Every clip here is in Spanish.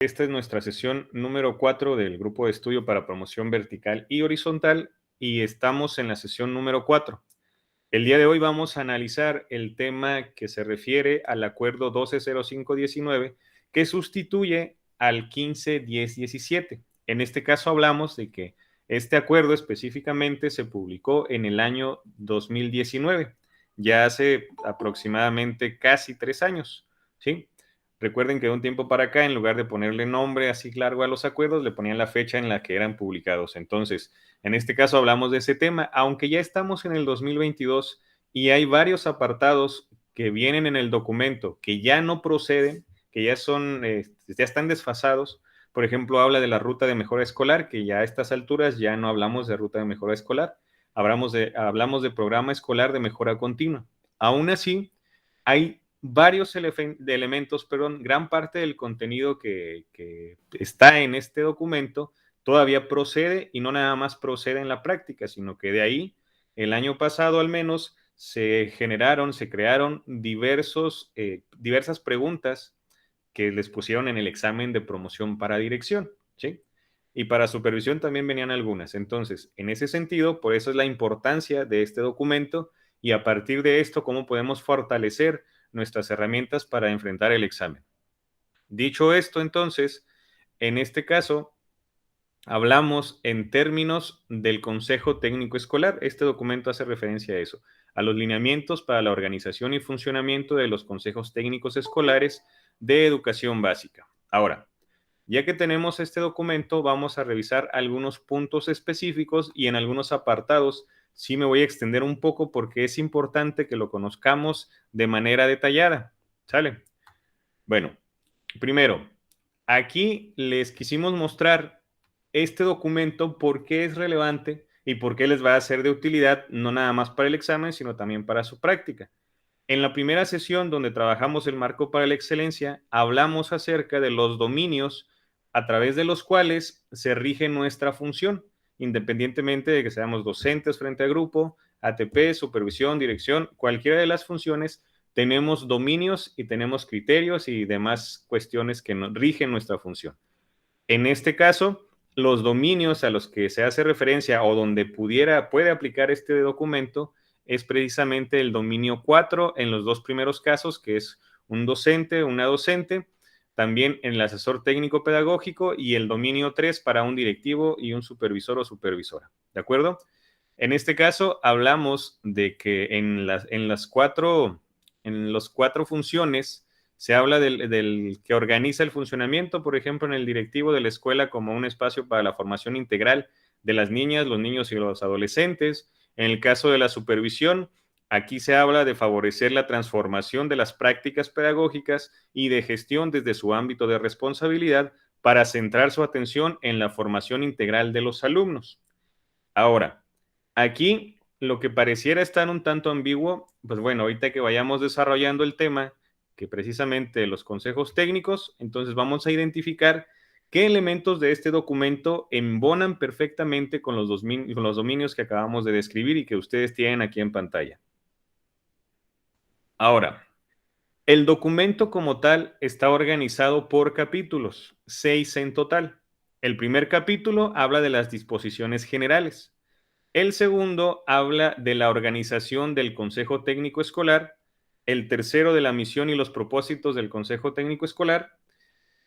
Esta es nuestra sesión número 4 del grupo de estudio para promoción vertical y horizontal y estamos en la sesión número 4. El día de hoy vamos a analizar el tema que se refiere al acuerdo 120519 que sustituye al 151017. En este caso hablamos de que este acuerdo específicamente se publicó en el año 2019, ya hace aproximadamente casi 3 años, ¿sí? Recuerden que de un tiempo para acá, en lugar de ponerle nombre así largo a los acuerdos, le ponían la fecha en la que eran publicados. Entonces, en este caso hablamos de ese tema, aunque ya estamos en el 2022 y hay varios apartados que vienen en el documento que ya no proceden, que ya ya están desfasados. Por ejemplo, habla de la ruta de mejora escolar, que ya a estas alturas ya no hablamos de ruta de mejora escolar, hablamos de programa escolar de mejora continua. Aún así, hay varios elementos, perdón, gran parte del contenido que está en este documento todavía procede y no nada más procede en la práctica, sino que de ahí, el año pasado al menos, se crearon diversas preguntas que les pusieron en el examen de promoción para dirección, ¿sí? Y para supervisión también venían algunas. Entonces, en ese sentido, por eso es la importancia de este documento y a partir de esto, cómo podemos fortalecer nuestras herramientas para enfrentar el examen. Dicho esto, entonces, en este caso, hablamos en términos del Consejo Técnico Escolar. Este documento hace referencia a eso, a los lineamientos para la organización y funcionamiento de los consejos técnicos escolares de educación básica. Ahora, ya que tenemos este documento, vamos a revisar algunos puntos específicos y en algunos apartados sí me voy a extender un poco porque es importante que lo conozcamos de manera detallada. ¿Sale? Bueno, primero, aquí les quisimos mostrar este documento por qué es relevante y por qué les va a ser de utilidad, no nada más para el examen, sino también para su práctica. En la primera sesión, donde trabajamos el marco para la excelencia, hablamos acerca de los dominios a través de los cuales se rige nuestra función, independientemente de que seamos docentes frente a grupo, ATP, supervisión, dirección, cualquiera de las funciones, tenemos dominios y tenemos criterios y demás cuestiones que rigen nuestra función. En este caso, los dominios a los que se hace referencia o donde puede aplicar este documento es precisamente el dominio 4 en los dos primeros casos, que es un docente, una docente, también en el asesor técnico pedagógico y el dominio 3 para un directivo y un supervisor o supervisora. ¿De acuerdo? En este caso, hablamos de que en las cuatro funciones se habla del que organiza el funcionamiento, por ejemplo, en el directivo de la escuela como un espacio para la formación integral de las niñas, los niños y los adolescentes. En el caso de la supervisión, aquí se habla de favorecer la transformación de las prácticas pedagógicas y de gestión desde su ámbito de responsabilidad para centrar su atención en la formación integral de los alumnos. Ahora, aquí lo que pareciera estar un tanto ambiguo, pues bueno, ahorita que vayamos desarrollando el tema, que precisamente los consejos técnicos, entonces vamos a identificar qué elementos de este documento embonan perfectamente con los dominios que acabamos de describir y que ustedes tienen aquí en pantalla. Ahora, el documento como tal está organizado por capítulos, 6 en total. El primer capítulo habla de las disposiciones generales. El segundo habla de la organización del Consejo Técnico Escolar, el tercero de la misión y los propósitos del Consejo Técnico Escolar,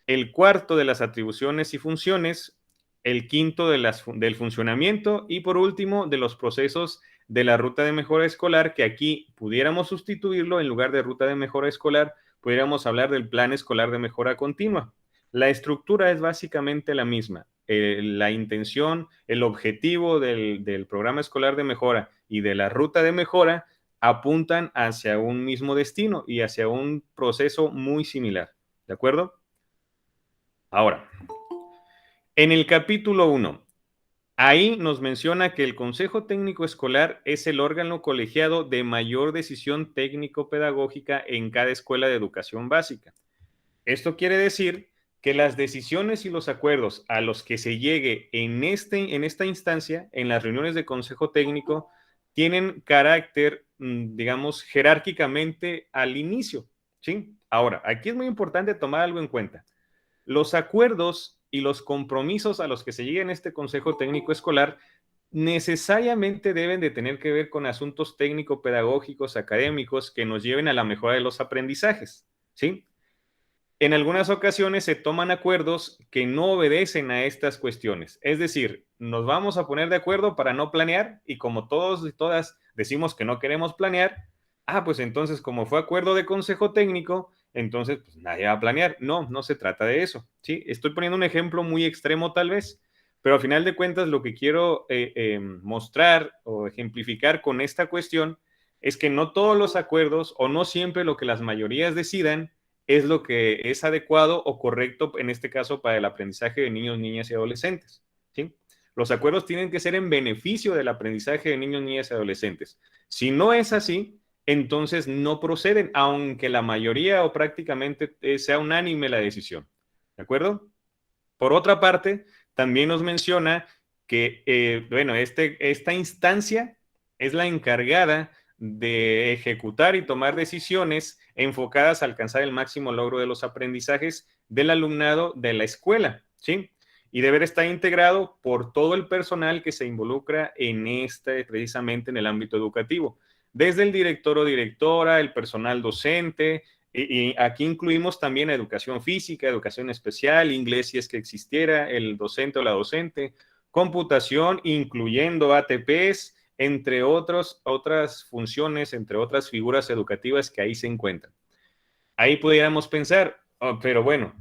el cuarto de las atribuciones y funciones, el quinto del funcionamiento y por último de los procesos de la ruta de mejora escolar, que aquí pudiéramos sustituirlo en lugar de ruta de mejora escolar, pudiéramos hablar del plan escolar de mejora continua. La estructura es básicamente la misma. La intención, el objetivo del programa escolar de mejora y de la ruta de mejora apuntan hacia un mismo destino y hacia un proceso muy similar. ¿De acuerdo? Ahora, en el capítulo 1, ahí nos menciona que el Consejo Técnico Escolar es el órgano colegiado de mayor decisión técnico-pedagógica en cada escuela de educación básica. Esto quiere decir que las decisiones y los acuerdos a los que se llegue en esta instancia, en las reuniones de Consejo Técnico, tienen carácter, digamos, jerárquicamente al inicio, ¿sí? Ahora, aquí es muy importante tomar algo en cuenta. Los acuerdos y los compromisos a los que se llega en este Consejo Técnico Escolar necesariamente deben de tener que ver con asuntos técnico-pedagógicos, académicos, que nos lleven a la mejora de los aprendizajes, ¿sí? En algunas ocasiones se toman acuerdos que no obedecen a estas cuestiones. Es decir, nos vamos a poner de acuerdo para no planear y como todos y todas decimos que no queremos planear, pues entonces como fue acuerdo de consejo técnico, entonces pues nadie va a planear. No, no se trata de eso. ¿Sí? Estoy poniendo un ejemplo muy extremo tal vez, pero al final de cuentas lo que quiero mostrar o ejemplificar con esta cuestión es que no todos los acuerdos o no siempre lo que las mayorías decidan es lo que es adecuado o correcto en este caso para el aprendizaje de niños, niñas y adolescentes. ¿Sí? Los acuerdos tienen que ser en beneficio del aprendizaje de niños, niñas y adolescentes. Si no es así, entonces no proceden, aunque la mayoría o prácticamente sea unánime la decisión. ¿De acuerdo? Por otra parte, también nos menciona que, bueno, esta instancia es la encargada de ejecutar y tomar decisiones enfocadas a alcanzar el máximo logro de los aprendizajes del alumnado de la escuela, ¿sí? Y debe estar integrado por todo el personal que se involucra en precisamente en el ámbito educativo, desde el director o directora, el personal docente, y aquí incluimos también educación física, educación especial, inglés si es que existiera, el docente o la docente, computación, incluyendo ATPs, entre otras funciones, entre otras figuras educativas que ahí se encuentran. Ahí pudiéramos pensar, pero bueno,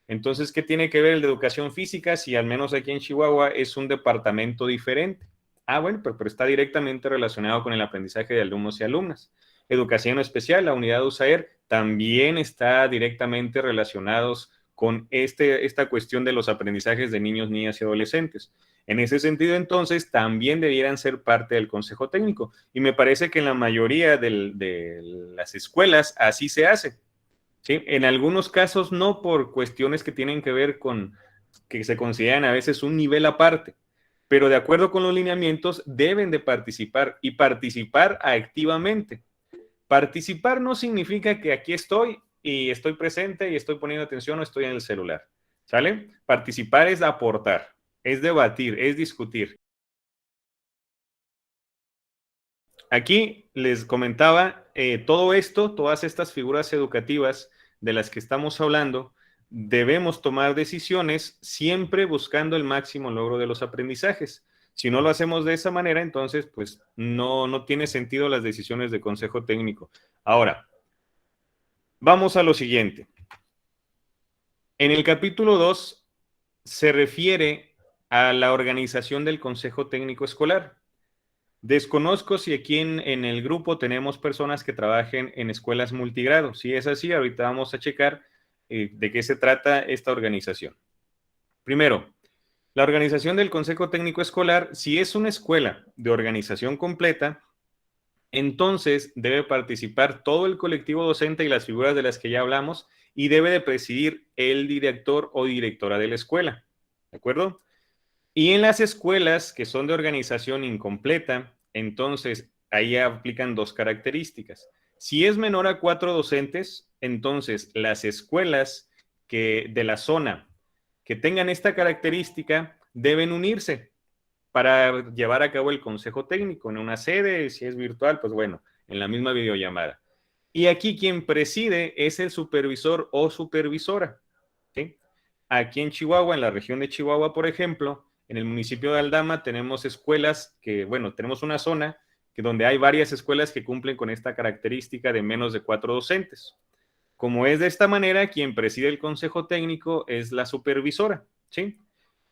entonces, ¿qué tiene que ver el de educación física si al menos aquí en Chihuahua es un departamento diferente? Bueno, pero está directamente relacionado con el aprendizaje de alumnos y alumnas. Educación especial, la unidad USAER, también está directamente relacionados con esta cuestión de los aprendizajes de niños, niñas y adolescentes. En ese sentido, entonces, también debieran ser parte del Consejo Técnico. Y me parece que en la mayoría de las escuelas así se hace. ¿Sí? En algunos casos no por cuestiones que tienen que ver con que se consideran a veces un nivel aparte, pero de acuerdo con los lineamientos deben de participar y participar activamente. Participar no significa que aquí estoy y estoy presente y estoy poniendo atención o estoy en el celular, ¿sale? Participar es aportar, es debatir, es discutir. Aquí les comentaba todo esto, todas estas figuras educativas de las que estamos hablando, debemos tomar decisiones siempre buscando el máximo logro de los aprendizajes. Si no lo hacemos de esa manera, entonces pues no tiene sentido las decisiones de consejo técnico. Ahora, vamos a lo siguiente. En el capítulo 2 se refiere a la organización del consejo técnico escolar. Desconozco si aquí en el grupo tenemos personas que trabajen en escuelas multigrado. Si es así, ahorita vamos a checar de qué se trata esta organización. Primero, la organización del Consejo Técnico Escolar, si es una escuela de organización completa, entonces debe participar todo el colectivo docente y las figuras de las que ya hablamos y debe de presidir el director o directora de la escuela. ¿De acuerdo? Y en las escuelas que son de organización incompleta, entonces ahí aplican dos características. Si es menor a 4 docentes, entonces las escuelas de la zona que tengan esta característica deben unirse para llevar a cabo el consejo técnico en una sede, si es virtual, pues bueno, en la misma videollamada. Y aquí quien preside es el supervisor o supervisora. ¿Sí? Aquí en Chihuahua, en la región de Chihuahua, por ejemplo, en el municipio de Aldama tenemos escuelas que, bueno, tenemos una zona donde hay varias escuelas que cumplen con esta característica de menos de 4 docentes. Como es de esta manera, quien preside el consejo técnico es la supervisora, ¿sí?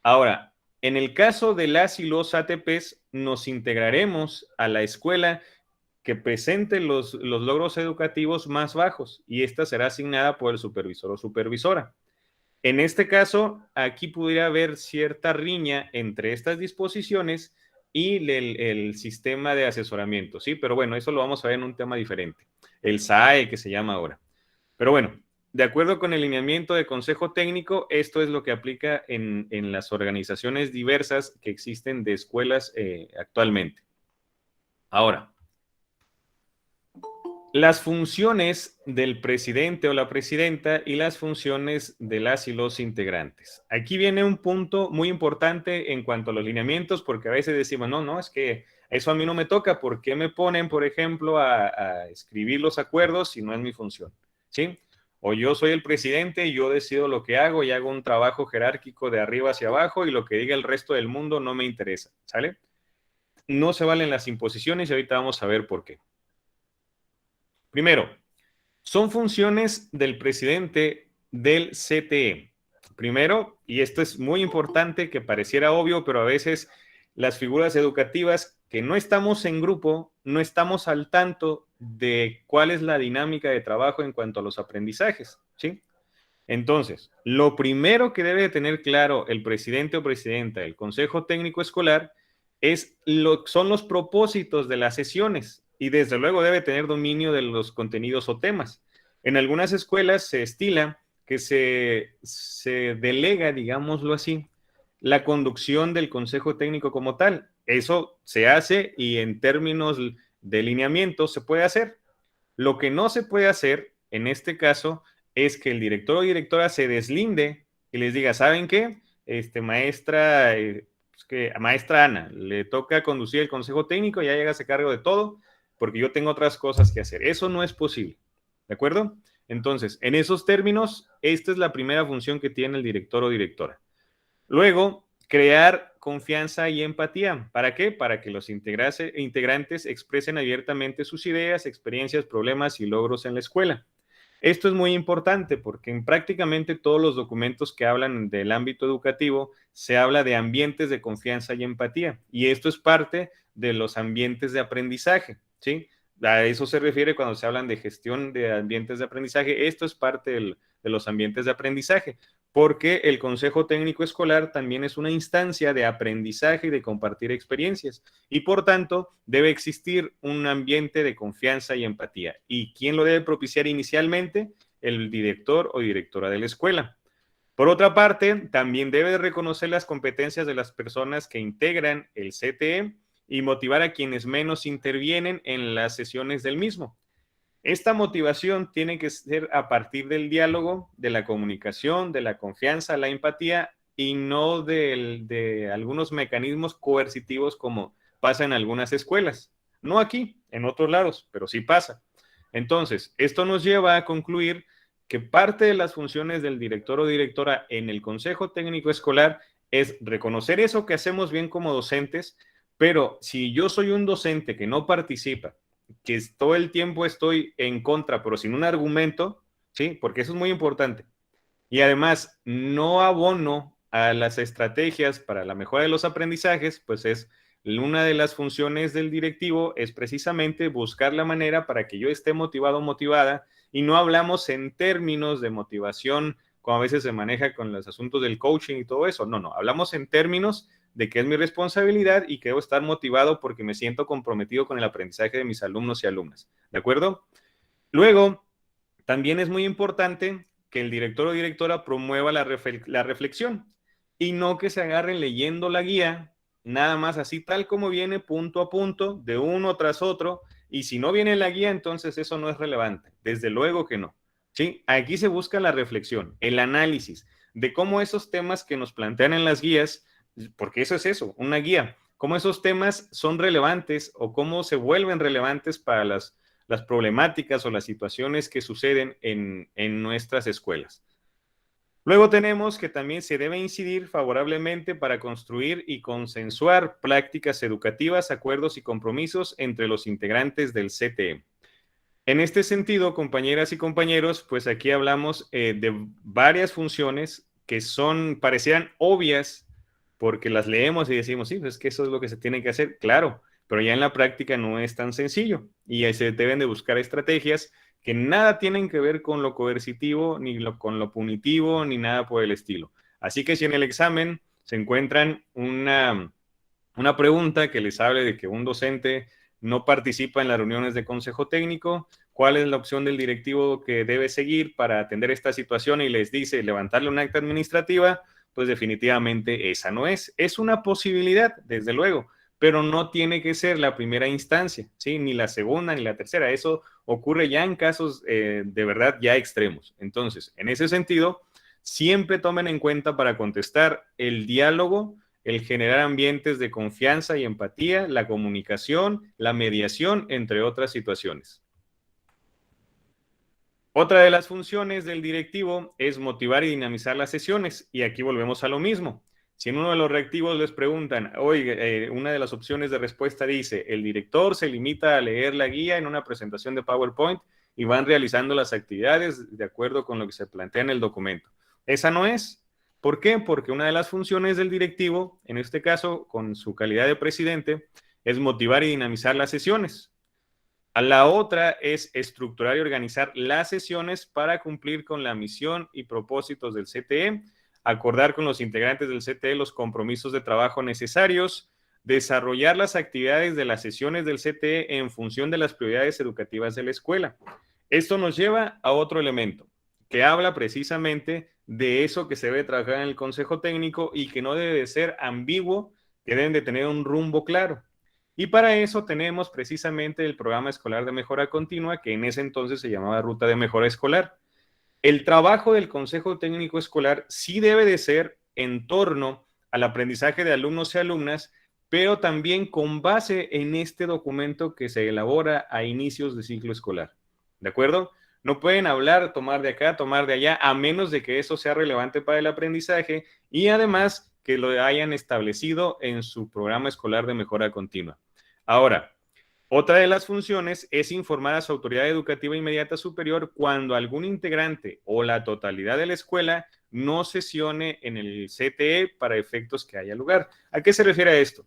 Ahora, en el caso de las y los ATPs, nos integraremos a la escuela que presente los logros educativos más bajos y esta será asignada por el supervisor o supervisora. En este caso, aquí pudiera haber cierta riña entre estas disposiciones y el sistema de asesoramiento, ¿sí? Pero bueno, eso lo vamos a ver en un tema diferente, el SAE que se llama ahora. Pero bueno, de acuerdo con el lineamiento de consejo técnico, esto es lo que aplica en las organizaciones diversas que existen de escuelas actualmente. Ahora, Las funciones del presidente o la presidenta y las funciones de las y los integrantes. Aquí viene un punto muy importante en cuanto a los lineamientos, porque a veces decimos, no, es que eso a mí no me toca. ¿Por qué me ponen, por ejemplo, a escribir los acuerdos si no es mi función? ¿Sí? O yo soy el presidente y yo decido lo que hago y hago un trabajo jerárquico de arriba hacia abajo y lo que diga el resto del mundo no me interesa. ¿Sale? No se valen las imposiciones y ahorita vamos a ver por qué. Primero, son funciones del presidente del CTE. Primero, y esto es muy importante, que pareciera obvio, pero a veces las figuras educativas que no estamos en grupo, no estamos al tanto de cuál es la dinámica de trabajo en cuanto a los aprendizajes, ¿sí? Entonces, lo primero que debe de tener claro el presidente o presidenta del Consejo Técnico Escolar son los propósitos de las sesiones y desde luego debe tener dominio de los contenidos o temas. En algunas escuelas se estila que se delega, digámoslo así, la conducción del Consejo Técnico como tal. Eso se hace y en términos de lineamiento se puede hacer. Lo que no se puede hacer en este caso es que el director o directora se deslinde y les diga, ¿saben qué? Maestra, maestra Ana, le toca conducir el consejo técnico, ya llega a cargo de todo, porque yo tengo otras cosas que hacer. Eso no es posible, ¿de acuerdo? Entonces, en esos términos, esta es la primera función que tiene el director o directora. Luego, crear confianza y empatía. ¿Para qué? Para que los integrantes expresen abiertamente sus ideas, experiencias, problemas y logros en la escuela. Esto es muy importante porque en prácticamente todos los documentos que hablan del ámbito educativo se habla de ambientes de confianza y empatía. Y esto es parte de los ambientes de aprendizaje, ¿sí? A eso se refiere cuando se hablan de gestión de ambientes de aprendizaje. Esto es parte de los ambientes de aprendizaje, porque el Consejo Técnico Escolar también es una instancia de aprendizaje y de compartir experiencias. Y por tanto, debe existir un ambiente de confianza y empatía. ¿Y quién lo debe propiciar inicialmente? El director o directora de la escuela. Por otra parte, también debe reconocer las competencias de las personas que integran el CTE y motivar a quienes menos intervienen en las sesiones del mismo. Esta motivación tiene que ser a partir del diálogo, de la comunicación, de la confianza, la empatía y no de algunos mecanismos coercitivos como pasa en algunas escuelas. No aquí, en otros lados, pero sí pasa. Entonces, esto nos lleva a concluir que parte de las funciones del director o directora en el Consejo Técnico Escolar es reconocer eso que hacemos bien como docentes, pero si yo soy un docente que no participa, que todo el tiempo estoy en contra, pero sin un argumento, ¿sí? Porque eso es muy importante. Y además, no abono a las estrategias para la mejora de los aprendizajes, pues es una de las funciones del directivo, es precisamente buscar la manera para que yo esté motivado o motivada, y no hablamos en términos de motivación, como a veces se maneja con los asuntos del coaching y todo eso. No, hablamos en términos de que es mi responsabilidad y que debo estar motivado porque me siento comprometido con el aprendizaje de mis alumnos y alumnas. ¿De acuerdo? Luego, también es muy importante que el director o directora promueva la reflexión y no que se agarren leyendo la guía, nada más así tal como viene, punto a punto, de uno tras otro, y si no viene la guía, entonces eso no es relevante. Desde luego que no. ¿Sí? Aquí se busca la reflexión, el análisis de cómo esos temas que nos plantean en las guías, porque eso es eso, una guía, cómo esos temas son relevantes o cómo se vuelven relevantes para las problemáticas o las situaciones que suceden en nuestras escuelas. Luego tenemos que también se debe incidir favorablemente para construir y consensuar prácticas educativas, acuerdos y compromisos entre los integrantes del CTE. En este sentido, compañeras y compañeros, pues aquí hablamos de varias funciones que parecieran obvias porque las leemos y decimos, sí, pues es que eso es lo que se tiene que hacer, claro, pero ya en la práctica no es tan sencillo y ahí se deben de buscar estrategias que nada tienen que ver con lo coercitivo, ni con lo punitivo, ni nada por el estilo. Así que si en el examen se encuentran una pregunta que les hable de que un docente no participa en las reuniones de consejo técnico, cuál es la opción del directivo que debe seguir para atender esta situación y les dice levantarle un acta administrativa, pues definitivamente esa no es. Es una posibilidad, desde luego, pero no tiene que ser la primera instancia, ¿sí? Ni la segunda ni la tercera. Eso ocurre ya en casos de verdad ya extremos. Entonces, en ese sentido, siempre tomen en cuenta para contestar el diálogo, el generar ambientes de confianza y empatía, la comunicación, la mediación, entre otras situaciones. Otra de las funciones del directivo es motivar y dinamizar las sesiones, y aquí volvemos a lo mismo. Si en uno de los reactivos les preguntan, oye, una de las opciones de respuesta dice, el director se limita a leer la guía en una presentación de PowerPoint y van realizando las actividades de acuerdo con lo que se plantea en el documento. Esa no es. ¿Por qué? Porque una de las funciones del directivo, en este caso con su calidad de presidente, es motivar y dinamizar las sesiones. A la otra es estructurar y organizar las sesiones para cumplir con la misión y propósitos del CTE, acordar con los integrantes del CTE los compromisos de trabajo necesarios, desarrollar las actividades de las sesiones del CTE en función de las prioridades educativas de la escuela. Esto nos lleva a otro elemento que habla precisamente de eso que se debe trabajar en el Consejo Técnico y que no debe de ser ambiguo, que deben de tener un rumbo claro. Y para eso tenemos precisamente el programa escolar de mejora continua, que en ese entonces se llamaba Ruta de Mejora Escolar. El trabajo del Consejo Técnico Escolar sí debe de ser en torno al aprendizaje de alumnos y alumnas, pero también con base en este documento que se elabora a inicios de ciclo escolar. ¿De acuerdo? No pueden hablar, tomar de acá, tomar de allá, a menos de que eso sea relevante para el aprendizaje y además que lo hayan establecido en su programa escolar de mejora continua. Ahora, otra de las funciones es informar a su autoridad educativa inmediata superior cuando algún integrante o la totalidad de la escuela no sesione en el CTE para efectos que haya lugar. ¿A qué se refiere a esto?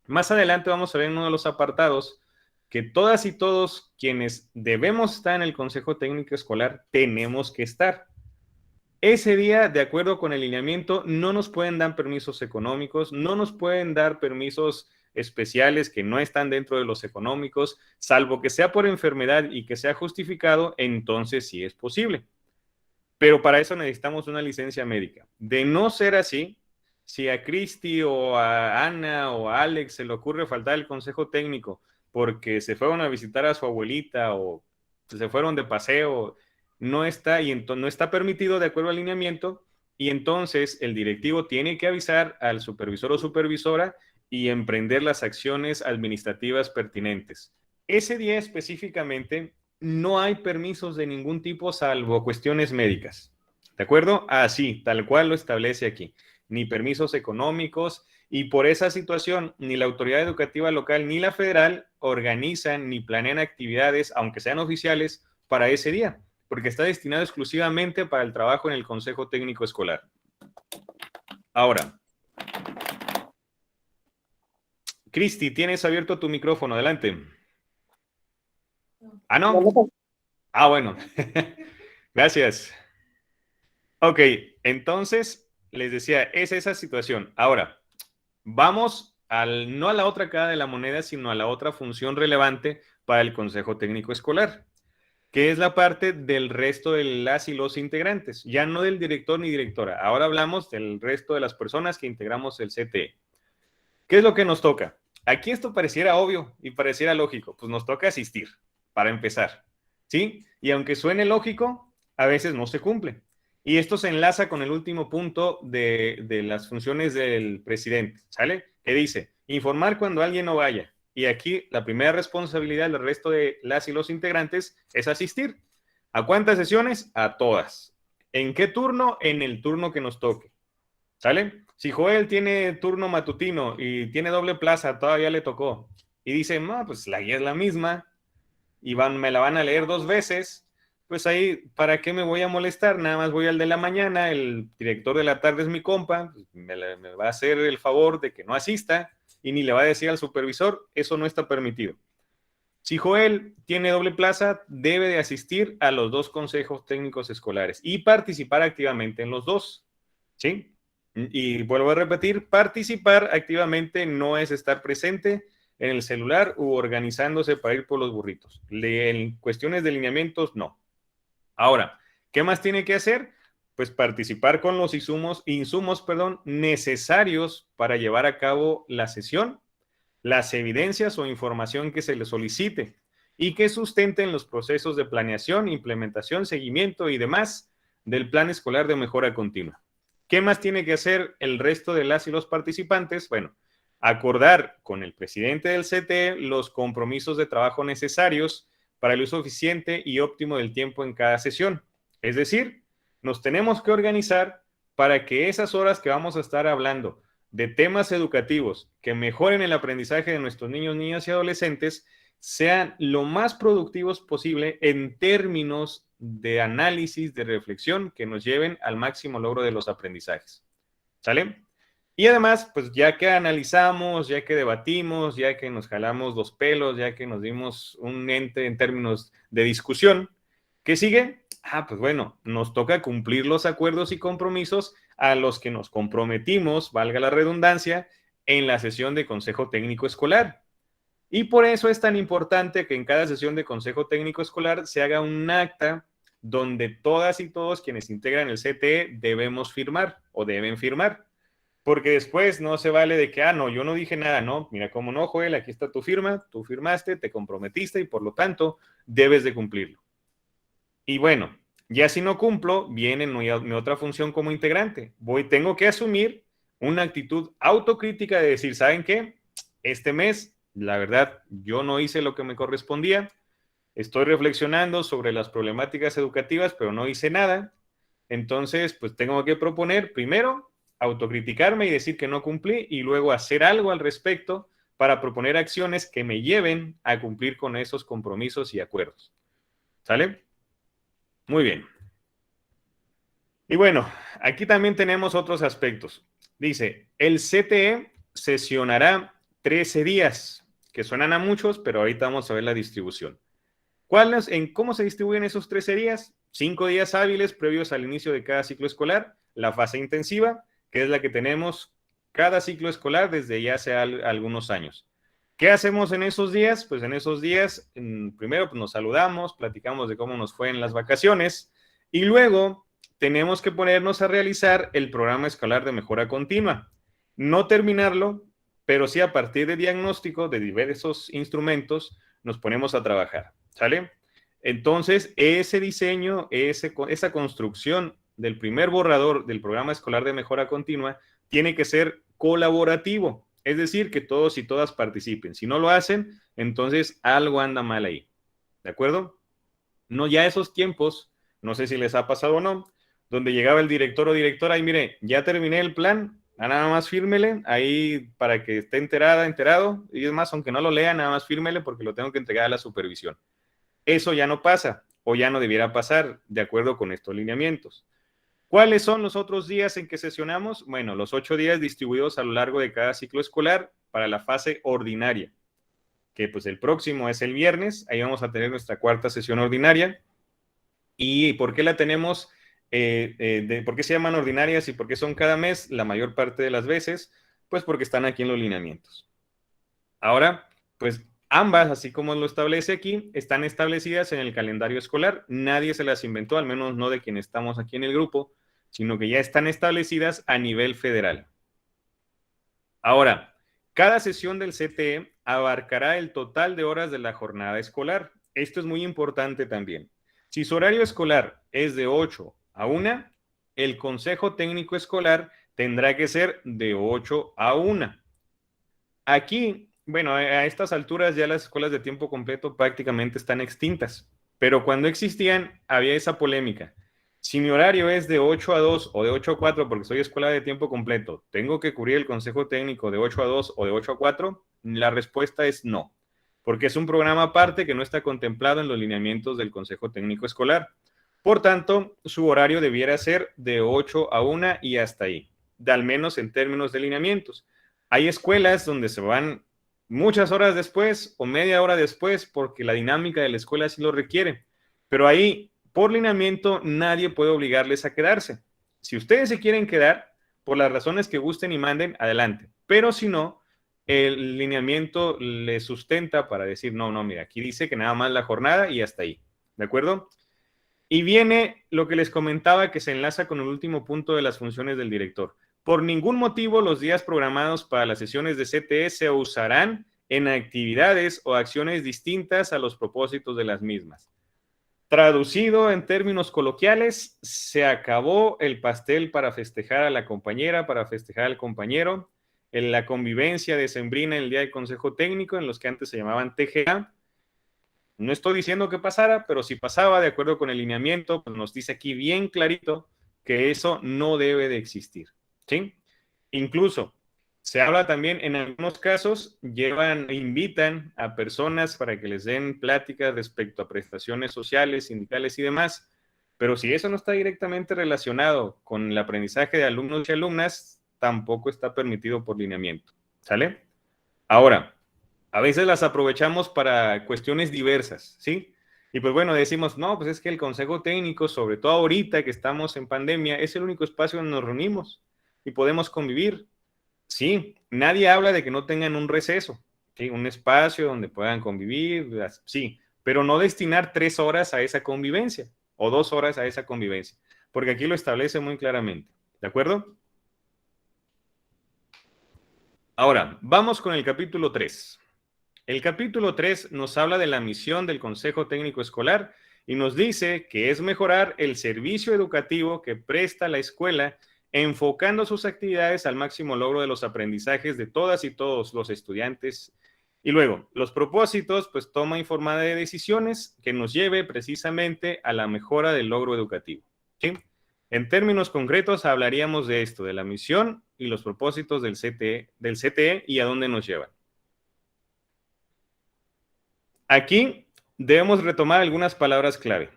Más adelante vamos a ver en uno de los apartados que todas y todos quienes debemos estar en el Consejo Técnico Escolar tenemos que estar. Ese día, de acuerdo con el lineamiento, no nos pueden dar permisos económicos, no nos pueden dar permisos especiales que no están dentro de los económicos, salvo que sea por enfermedad y que sea justificado, entonces sí es posible. Pero para eso necesitamos una licencia médica. De no ser así, si a Cristi o a Ana o a Alex se le ocurre faltar el consejo técnico porque se fueron a visitar a su abuelita o se fueron de paseo, no está, no está permitido de acuerdo al lineamiento, y entonces el directivo tiene que avisar al supervisor o supervisora y emprender las acciones administrativas pertinentes. Ese día específicamente no hay permisos de ningún tipo salvo cuestiones médicas. ¿De acuerdo? Así, tal cual lo establece aquí. Ni permisos económicos, y por esa situación ni la autoridad educativa local ni la federal organizan ni planean actividades, aunque sean oficiales, para ese día, porque está destinado exclusivamente para el trabajo en el Consejo Técnico Escolar. Ahora, Cristi, tienes abierto tu micrófono, adelante. Ah, no. Ah, bueno. Gracias. Ok, entonces les decía, es esa situación. Ahora, vamos no a la otra cara de la moneda, sino a la otra función relevante para el Consejo Técnico Escolar, que es la parte del resto de las y los integrantes, ya no del director ni directora. Ahora hablamos del resto de las personas que integramos el CTE. ¿Qué es lo que nos toca? Aquí esto pareciera obvio y pareciera lógico, pues nos toca asistir, para empezar, ¿sí? Y aunque suene lógico, a veces no se cumple. Y esto se enlaza con el último punto de las funciones del presidente, ¿sale? Que dice, informar cuando alguien no vaya. Y aquí la primera responsabilidad del resto de las y los integrantes es asistir. ¿A cuántas sesiones? A todas. ¿En qué turno? En el turno que nos toque. ¿Sale? Si Joel tiene turno matutino y tiene doble plaza, todavía le tocó. Y dice, no, pues la guía es la misma y me la van a leer 2 veces, pues ahí, ¿para qué me voy a molestar? Nada más voy al de la mañana, el director de la tarde es mi compa, pues me va a hacer el favor de que no asista y ni le va a decir al supervisor, eso no está permitido. Si Joel tiene doble plaza, debe de asistir a los 2 consejos técnicos escolares y participar activamente en los 2, ¿sí? Y vuelvo a repetir, participar activamente no es estar presente en el celular u organizándose para ir por los burritos. En cuestiones de lineamientos, no. Ahora, ¿qué más tiene que hacer? Pues participar con los insumos necesarios para llevar a cabo la sesión, las evidencias o información que se le solicite y que sustenten los procesos de planeación, implementación, seguimiento y demás del plan escolar de mejora continua. ¿Qué más tiene que hacer el resto de las y los participantes? Bueno, acordar con el presidente del CTE los compromisos de trabajo necesarios para el uso eficiente y óptimo del tiempo en cada sesión. Es decir, nos tenemos que organizar para que esas horas que vamos a estar hablando de temas educativos que mejoren el aprendizaje de nuestros niños, niñas y adolescentes sean lo más productivos posible en términos de análisis, de reflexión, que nos lleven al máximo logro de los aprendizajes. ¿Sale? Y además, pues ya que analizamos, ya que debatimos, ya que nos jalamos los pelos, ya que nos dimos un ente en términos de discusión, ¿qué sigue? Pues bueno, nos toca cumplir los acuerdos y compromisos a los que nos comprometimos, valga la redundancia, en la sesión de Consejo Técnico Escolar. Y por eso es tan importante que en cada sesión de Consejo Técnico Escolar se haga un acta donde todas y todos quienes integran el CTE debemos firmar o deben firmar. Porque después no se vale de que, no, yo no dije nada, no, mira cómo no, Joel, aquí está tu firma, tú firmaste, te comprometiste y por lo tanto debes de cumplirlo. Y bueno, ya si no cumplo, viene mi otra función como integrante. Tengo que asumir una actitud autocrítica de decir, ¿saben qué? Este mes, la verdad, yo no hice lo que me correspondía, estoy reflexionando sobre las problemáticas educativas, pero no hice nada. Entonces, pues tengo que proponer primero autocriticarme y decir que no cumplí y luego hacer algo al respecto para proponer acciones que me lleven a cumplir con esos compromisos y acuerdos. ¿Sale? Muy bien. Y bueno, aquí también tenemos otros aspectos. Dice, el CTE sesionará 13 días, que suenan a muchos, pero ahorita vamos a ver la distribución. ¿Cómo se distribuyen esos 13 días? 5 días hábiles previos al inicio de cada ciclo escolar, la fase intensiva, que es la que tenemos cada ciclo escolar desde ya hace algunos años. ¿Qué hacemos en esos días? Pues en esos días, primero pues nos saludamos, platicamos de cómo nos fue en las vacaciones y luego tenemos que ponernos a realizar el programa escolar de mejora continua. No terminarlo, pero sí a partir de diagnóstico de diversos instrumentos nos ponemos a trabajar. ¿Sale? Entonces, ese diseño, esa construcción del primer borrador del programa escolar de mejora continua tiene que ser colaborativo, es decir, que todos y todas participen. Si no lo hacen, entonces algo anda mal ahí. ¿De acuerdo? No, ya esos tiempos, no sé si les ha pasado o no, donde llegaba el director o directora y mire, ya terminé el plan, nada más fírmele ahí para que esté enterado, y es más, aunque no lo lea, nada más fírmele porque lo tengo que entregar a la supervisión. Eso ya no pasa o ya no debiera pasar de acuerdo con estos lineamientos. ¿Cuáles son los otros días en que sesionamos? Bueno, los 8 días distribuidos a lo largo de cada ciclo escolar para la fase ordinaria, que pues el próximo es el viernes, ahí vamos a tener nuestra cuarta sesión ordinaria. ¿Y por qué la tenemos? ¿Por qué se llaman ordinarias y por qué son cada mes? La mayor parte de las veces, pues porque están aquí en los lineamientos. Ahora, pues ambas, así como lo establece aquí, están establecidas en el calendario escolar. Nadie se las inventó, al menos no de quien estamos aquí en el grupo, sino que ya están establecidas a nivel federal. Ahora, cada sesión del CTE abarcará el total de horas de la jornada escolar. Esto es muy importante también. Si su horario escolar es de 8 a 1, el Consejo Técnico Escolar tendrá que ser de 8 a 1. Aquí, bueno, a estas alturas ya las escuelas de tiempo completo prácticamente están extintas, pero cuando existían había esa polémica. Si mi horario es de 8 a 2 o de 8 a 4 porque soy escuela de tiempo completo, ¿tengo que cubrir el consejo técnico de 8 a 2 o de 8 a 4? La respuesta es no, porque es un programa aparte que no está contemplado en los lineamientos del consejo técnico escolar. Por tanto, su horario debiera ser de 8 a 1 y hasta ahí, de al menos en términos de lineamientos. Hay escuelas donde se van muchas horas después o media hora después porque la dinámica de la escuela así lo requiere, pero ahí por lineamiento nadie puede obligarles a quedarse. Si ustedes se quieren quedar, por las razones que gusten y manden, adelante. Pero si no, el lineamiento les sustenta para decir, no, mira, aquí dice que nada más la jornada y hasta ahí. ¿De acuerdo? Y viene lo que les comentaba que se enlaza con el último punto de las funciones del director. Por ningún motivo los días programados para las sesiones de CTE se usarán en actividades o acciones distintas a los propósitos de las mismas. Traducido en términos coloquiales, se acabó el pastel para festejar a la compañera, para festejar al compañero, en la convivencia decembrina en el día del Consejo Técnico, en los que antes se llamaban TGA. No estoy diciendo que pasara, pero si pasaba de acuerdo con el lineamiento, pues nos dice aquí bien clarito que eso no debe de existir, ¿sí? Incluso se habla también, en algunos casos, invitan a personas para que les den pláticas respecto a prestaciones sociales, sindicales y demás, pero si eso no está directamente relacionado con el aprendizaje de alumnos y alumnas, tampoco está permitido por lineamiento, ¿sale? Ahora, a veces las aprovechamos para cuestiones diversas, ¿sí? Y pues bueno, decimos, no, pues es que el consejo técnico, sobre todo ahorita que estamos en pandemia, es el único espacio donde nos reunimos y podemos convivir. Sí, nadie habla de que no tengan un receso, ¿sí? Un espacio donde puedan convivir, sí, pero no destinar 3 horas a esa convivencia o 2 horas a esa convivencia, porque aquí lo establece muy claramente, ¿de acuerdo? Ahora, vamos con el capítulo 3. El capítulo 3 nos habla de la misión del Consejo Técnico Escolar y nos dice que es mejorar el servicio educativo que presta la escuela, enfocando sus actividades al máximo logro de los aprendizajes de todas y todos los estudiantes. Y luego, los propósitos, pues toma informada de decisiones que nos lleve precisamente a la mejora del logro educativo, ¿sí? En términos concretos, hablaríamos de esto, de la misión y los propósitos del CTE y a dónde nos llevan. Aquí debemos retomar algunas palabras clave.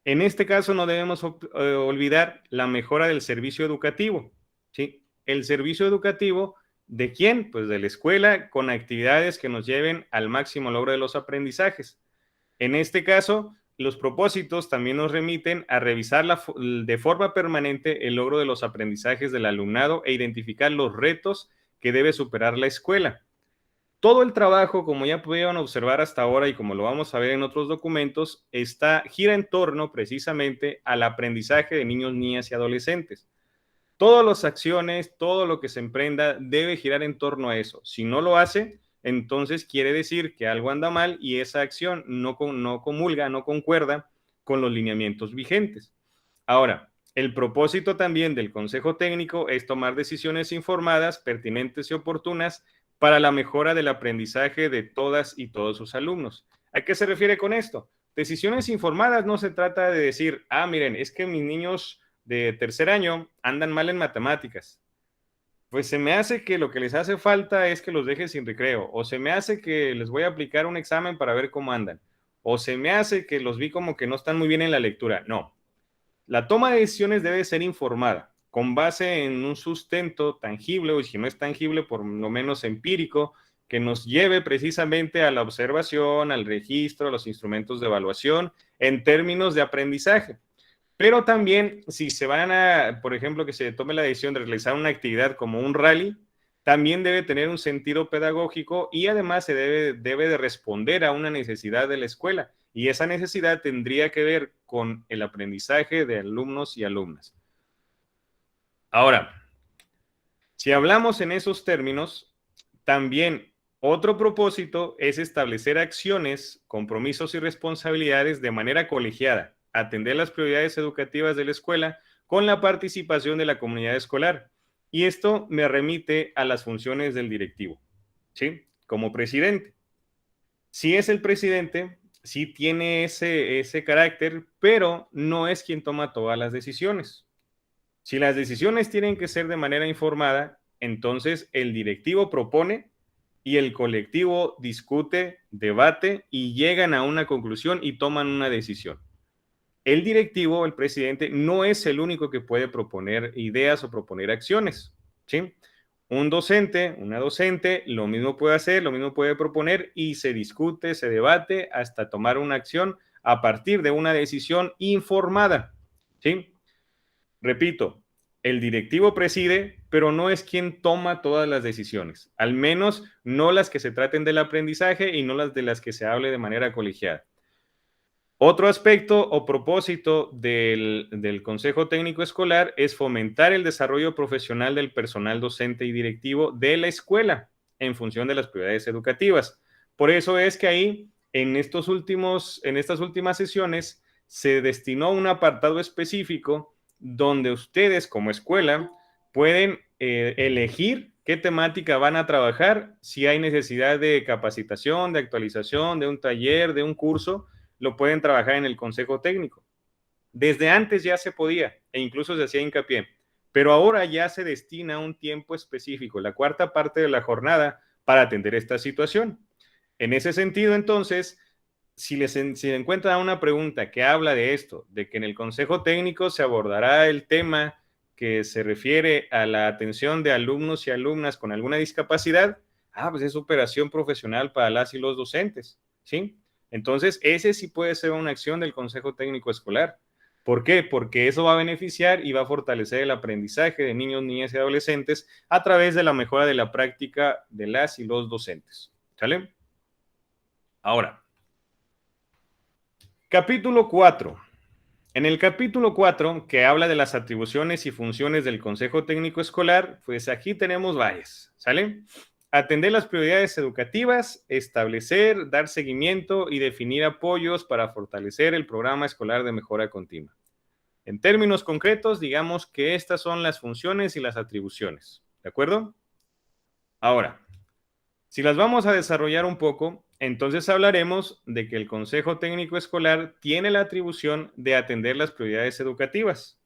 En este caso no debemos olvidar la mejora del servicio educativo, ¿sí? El servicio educativo, ¿de quién? Pues de la escuela, con actividades que nos lleven al máximo logro de los aprendizajes. En este caso, los propósitos también nos remiten a revisar de forma permanente el logro de los aprendizajes del alumnado e identificar los retos que debe superar la escuela. Todo el trabajo, como ya pudieron observar hasta ahora y como lo vamos a ver en otros documentos, gira en torno precisamente al aprendizaje de niños, niñas y adolescentes. Todas las acciones, todo lo que se emprenda debe girar en torno a eso. Si no lo hace, entonces quiere decir que algo anda mal y esa acción no comulga, no concuerda con los lineamientos vigentes. Ahora, el propósito también del Consejo Técnico es tomar decisiones informadas, pertinentes y oportunas para la mejora del aprendizaje de todas y todos sus alumnos. ¿A qué se refiere con esto? Decisiones informadas no se trata de decir, miren, es que mis niños de tercer año andan mal en matemáticas. Pues se me hace que lo que les hace falta es que los deje sin recreo, o se me hace que les voy a aplicar un examen para ver cómo andan, o se me hace que los vi como que no están muy bien en la lectura. No, la toma de decisiones debe ser informada, con base en un sustento tangible, o si no es tangible, por lo menos empírico, que nos lleve precisamente a la observación, al registro, a los instrumentos de evaluación en términos de aprendizaje. Pero también, si se van por ejemplo, que se tome la decisión de realizar una actividad como un rally, también debe tener un sentido pedagógico y además se debe de responder a una necesidad de la escuela. Y esa necesidad tendría que ver con el aprendizaje de alumnos y alumnas. Ahora, si hablamos en esos términos, también otro propósito es establecer acciones, compromisos y responsabilidades de manera colegiada, atender las prioridades educativas de la escuela con la participación de la comunidad escolar. Y esto me remite a las funciones del directivo, ¿sí? Como presidente. Si es el presidente, sí tiene ese carácter, pero no es quien toma todas las decisiones. Si las decisiones tienen que ser de manera informada, entonces el directivo propone y el colectivo discute, debate y llegan a una conclusión y toman una decisión. El directivo, el presidente, no es el único que puede proponer ideas o proponer acciones, ¿sí? Un docente, una docente, lo mismo puede hacer, lo mismo puede proponer y se discute, se debate hasta tomar una acción a partir de una decisión informada, ¿sí? Repito, el directivo preside, pero no es quien toma todas las decisiones, al menos no las que se traten del aprendizaje y no las de las que se hable de manera colegiada. Otro aspecto o propósito del Consejo Técnico Escolar es fomentar el desarrollo profesional del personal docente y directivo de la escuela. en función de las prioridades educativas. Por eso es que ahí, en estas últimas sesiones, se destinó un apartado específico donde ustedes como escuela pueden elegir qué temática van a trabajar, si hay necesidad de capacitación, de actualización, de un taller, de un curso, lo pueden trabajar en el consejo técnico. Desde antes ya se podía e incluso se hacía hincapié, pero ahora ya se destina un tiempo específico, la cuarta parte de la jornada, para atender esta situación. En ese sentido, entonces, si encuentran una pregunta que habla de esto, de que en el consejo técnico se abordará el tema que se refiere a la atención de alumnos y alumnas con alguna discapacidad, pues es operación profesional para las y los docentes, ¿sí? Entonces, ese sí puede ser una acción del consejo técnico escolar. ¿Por qué? Porque eso va a beneficiar y va a fortalecer el aprendizaje de niños, niñas y adolescentes a través de la mejora de la práctica de las y los docentes, ¿sale? Ahora, capítulo 4. En el capítulo 4, que habla de las atribuciones y funciones del Consejo Técnico Escolar, pues aquí tenemos varias, ¿sale? Atender las prioridades educativas, establecer, dar seguimiento y definir apoyos para fortalecer el programa escolar de mejora continua. En términos concretos, digamos que estas son las funciones y las atribuciones, ¿de acuerdo? Ahora, si las vamos a desarrollar un poco, entonces hablaremos de que el Consejo Técnico Escolar tiene la atribución de atender las prioridades educativas,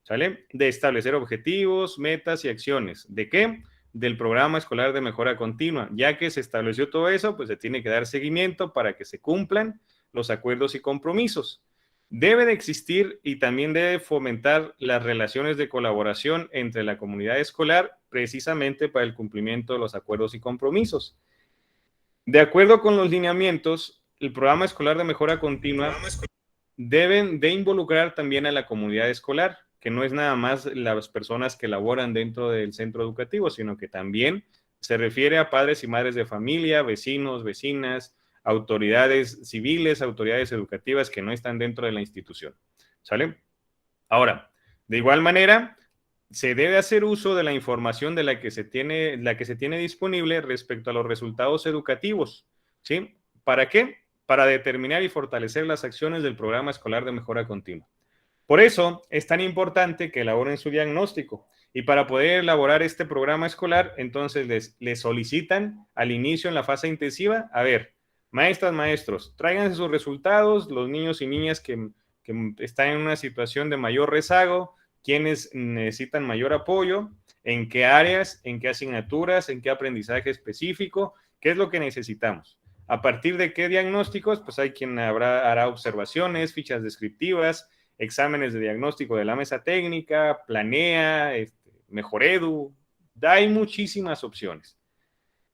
¿sale? De establecer objetivos, metas y acciones. ¿De qué? Del programa escolar de mejora continua. Ya que se estableció todo eso, pues se tiene que dar seguimiento para que se cumplan los acuerdos y compromisos. Debe de existir y también debe fomentar las relaciones de colaboración entre la comunidad escolar precisamente para el cumplimiento de los acuerdos y compromisos. De acuerdo con los lineamientos, el programa escolar de mejora continua deben de involucrar también a la comunidad escolar, que no es nada más las personas que laboran dentro del centro educativo, sino que también se refiere a padres y madres de familia, vecinos, vecinas, autoridades civiles, autoridades educativas que no están dentro de la institución. ¿Sale? Ahora, de igual manera, se debe hacer uso de la información de la que se tiene disponible respecto a los resultados educativos, ¿sí? ¿Para qué? Para determinar y fortalecer las acciones del programa escolar de mejora continua. Por eso es tan importante que elaboren su diagnóstico y para poder elaborar este programa escolar, entonces les solicitan al inicio en la fase intensiva, a ver, maestras, maestros, tráiganse sus resultados, los niños y niñas que están en una situación de mayor rezago, quienes necesitan mayor apoyo, en qué áreas, en qué asignaturas, en qué aprendizaje específico, qué es lo que necesitamos. A partir de qué diagnósticos, pues hay quien hará observaciones, fichas descriptivas, exámenes de diagnóstico de la mesa técnica, Planea, Mejoredu, hay muchísimas opciones.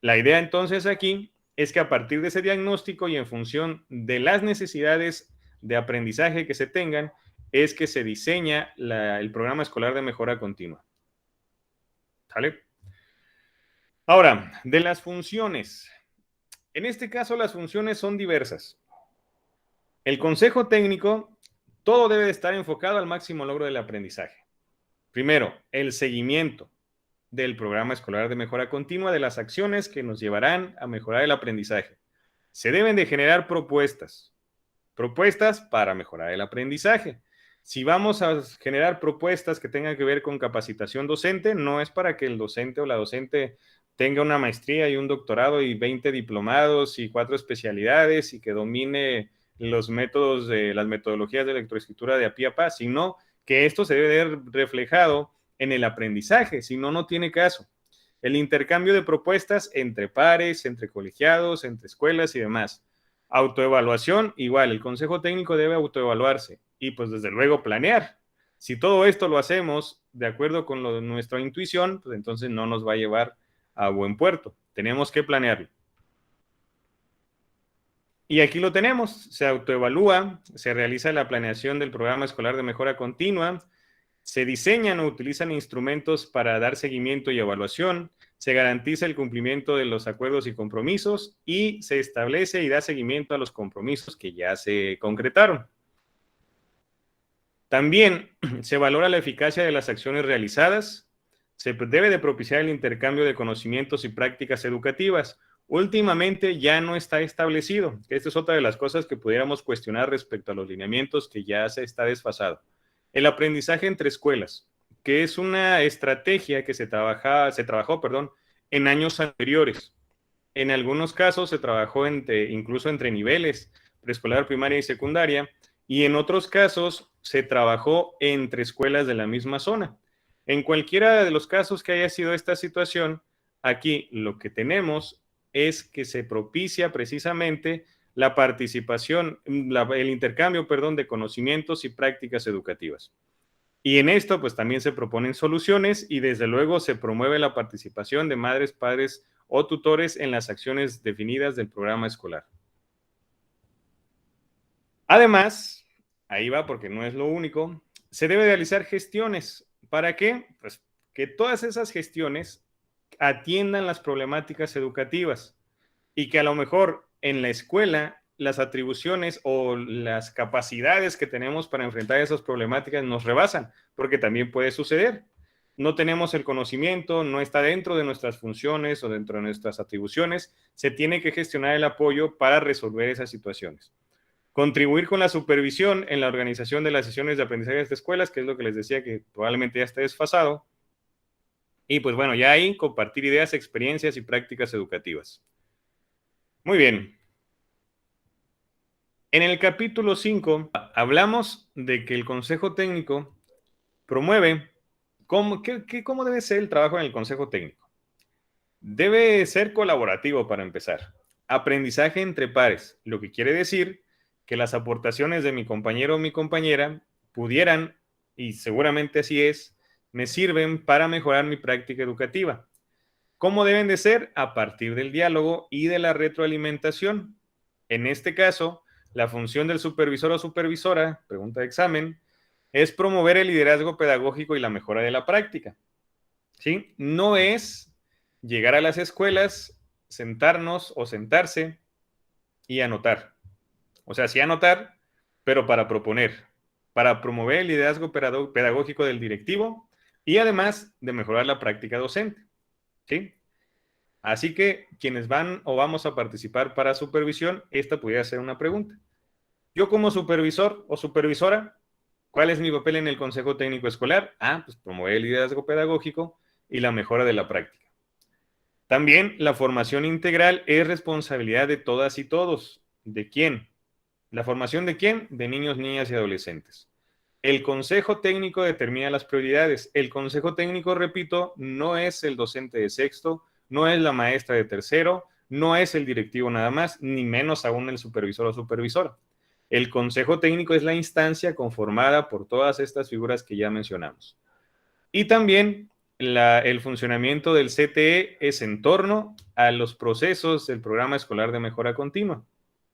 La idea entonces aquí es que a partir de ese diagnóstico y en función de las necesidades de aprendizaje que se tengan, es que se diseña el programa escolar de mejora continua. ¿Sale? Ahora, de las funciones. En este caso, las funciones son diversas. El consejo técnico, todo debe de estar enfocado al máximo logro del aprendizaje. Primero, el seguimiento del programa escolar de mejora continua, de las acciones que nos llevarán a mejorar el aprendizaje. Se deben de generar propuestas para mejorar el aprendizaje. Si vamos a generar propuestas que tengan que ver con capacitación docente, no es para que el docente o la docente tenga una maestría y un doctorado y 20 diplomados y 4 especialidades y que domine los métodos de las metodologías de electroescritura de a pie a pa, sino que esto se debe ver reflejado en el aprendizaje, si no, no tiene caso. El intercambio de propuestas entre pares, entre colegiados, entre escuelas y demás. Autoevaluación, igual, el consejo técnico debe autoevaluarse y pues desde luego planear. Si todo esto lo hacemos de acuerdo con nuestra intuición, pues entonces no nos va a llevar a buen puerto. Tenemos que planearlo. Y aquí lo tenemos, se autoevalúa, se realiza la planeación del programa escolar de mejora continua, se diseñan o utilizan instrumentos para dar seguimiento y evaluación, se garantiza el cumplimiento de los acuerdos y compromisos y se establece y da seguimiento a los compromisos que ya se concretaron. También se valora la eficacia de las acciones realizadas, Se debe de propiciar el intercambio de conocimientos y prácticas educativas. Últimamente ya no está establecido. Esta es otra de las cosas que pudiéramos cuestionar respecto a los lineamientos que ya se está desfasado. El aprendizaje entre escuelas, que es una estrategia que se trabajó, en años anteriores. En algunos casos se trabajó incluso entre niveles, preescolar, primaria y secundaria, y en otros casos se trabajó entre escuelas de la misma zona. En cualquiera de los casos que haya sido esta situación, aquí lo que tenemos es que se propicia precisamente la participación, el intercambio, de conocimientos y prácticas educativas. Y en esto, pues también se proponen soluciones y desde luego se promueve la participación de madres, padres o tutores en las acciones definidas del programa escolar. Además, ahí va porque no es lo único, se debe realizar gestiones. ¿Para qué? Pues que todas esas gestiones atiendan las problemáticas educativas y que a lo mejor en la escuela las atribuciones o las capacidades que tenemos para enfrentar esas problemáticas nos rebasan, porque también puede suceder. No tenemos el conocimiento, no está dentro de nuestras funciones o dentro de nuestras atribuciones, se tiene que gestionar el apoyo para resolver esas situaciones. Contribuir con la supervisión en la organización de las sesiones de aprendizaje de estas escuelas, que es lo que les decía que probablemente ya esté desfasado. Y pues bueno, ya ahí compartir ideas, experiencias y prácticas educativas. Muy bien. En el capítulo 5 hablamos de que el Consejo Técnico promueve cómo debe ser el trabajo en el Consejo Técnico. Debe ser colaborativo para empezar. Aprendizaje entre pares, lo que quiere decir que las aportaciones de mi compañero o mi compañera pudieran, y seguramente así es, me sirven para mejorar mi práctica educativa. ¿Cómo deben de ser? A partir del diálogo y de la retroalimentación. En este caso, la función del supervisor o supervisora, pregunta de examen, es promover el liderazgo pedagógico y la mejora de la práctica. ¿Sí? No es llegar a las escuelas, sentarnos o sentarse y anotar. O sea, sí anotar, pero para proponer, para promover el liderazgo pedagógico del directivo y además de mejorar la práctica docente. ¿Sí? Así que quienes van o vamos a participar para supervisión, esta pudiera ser una pregunta. Yo como supervisor o supervisora, ¿cuál es mi papel en el Consejo Técnico Escolar? Pues promover el liderazgo pedagógico y la mejora de la práctica. También la formación integral es responsabilidad de todas y todos. ¿De quién? ¿La formación de quién? De niños, niñas y adolescentes. El Consejo Técnico determina las prioridades. El Consejo Técnico, repito, no es el docente de sexto, no es la maestra de tercero, no es el directivo nada más, ni menos aún el supervisor o supervisora. El Consejo Técnico es la instancia conformada por todas estas figuras que ya mencionamos. Y también el funcionamiento del CTE es en torno a los procesos del Programa Escolar de Mejora Continua.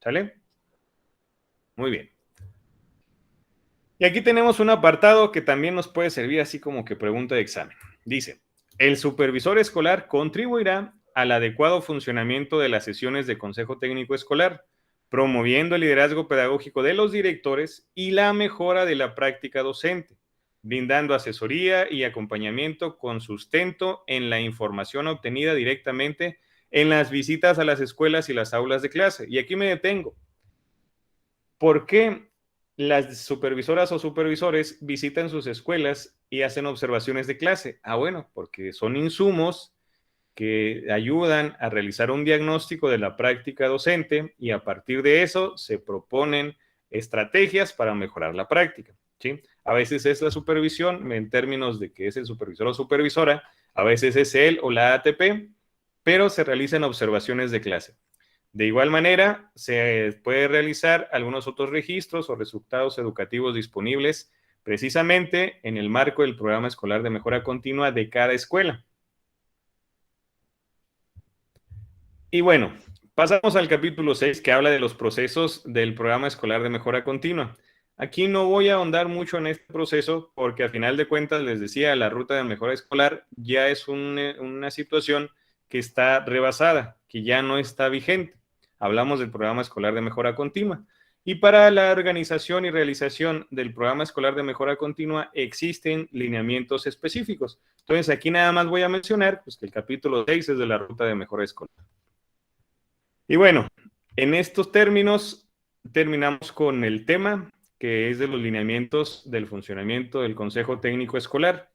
¿Sale? Muy bien. Y aquí tenemos un apartado que también nos puede servir así como que pregunta de examen. Dice, el supervisor escolar contribuirá al adecuado funcionamiento de las sesiones de Consejo Técnico Escolar, promoviendo el liderazgo pedagógico de los directores y la mejora de la práctica docente, brindando asesoría y acompañamiento con sustento en la información obtenida directamente en las visitas a las escuelas y las aulas de clase. Y aquí me detengo. ¿Por qué las supervisoras o supervisores visitan sus escuelas y hacen observaciones de clase? Bueno, porque son insumos que ayudan a realizar un diagnóstico de la práctica docente y a partir de eso se proponen estrategias para mejorar la práctica. ¿Sí? A veces es la supervisión en términos de que es el supervisor o supervisora, a veces es él o la ATP, pero se realizan observaciones de clase. De igual manera, se puede realizar algunos otros registros o resultados educativos disponibles precisamente en el marco del programa escolar de mejora continua de cada escuela. Y bueno, pasamos al capítulo 6 que habla de los procesos del programa escolar de mejora continua. Aquí no voy a ahondar mucho en este proceso porque a final de cuentas les decía, la ruta de mejora escolar ya es una situación que está rebasada, que ya no está vigente. Hablamos del programa escolar de mejora continua. Y para la organización y realización del programa escolar de mejora continua existen lineamientos específicos. Entonces, aquí nada más voy a mencionar pues, que el capítulo 6 es de la ruta de mejora escolar. Y bueno, en estos términos terminamos con el tema, que es de los lineamientos del funcionamiento del Consejo Técnico Escolar.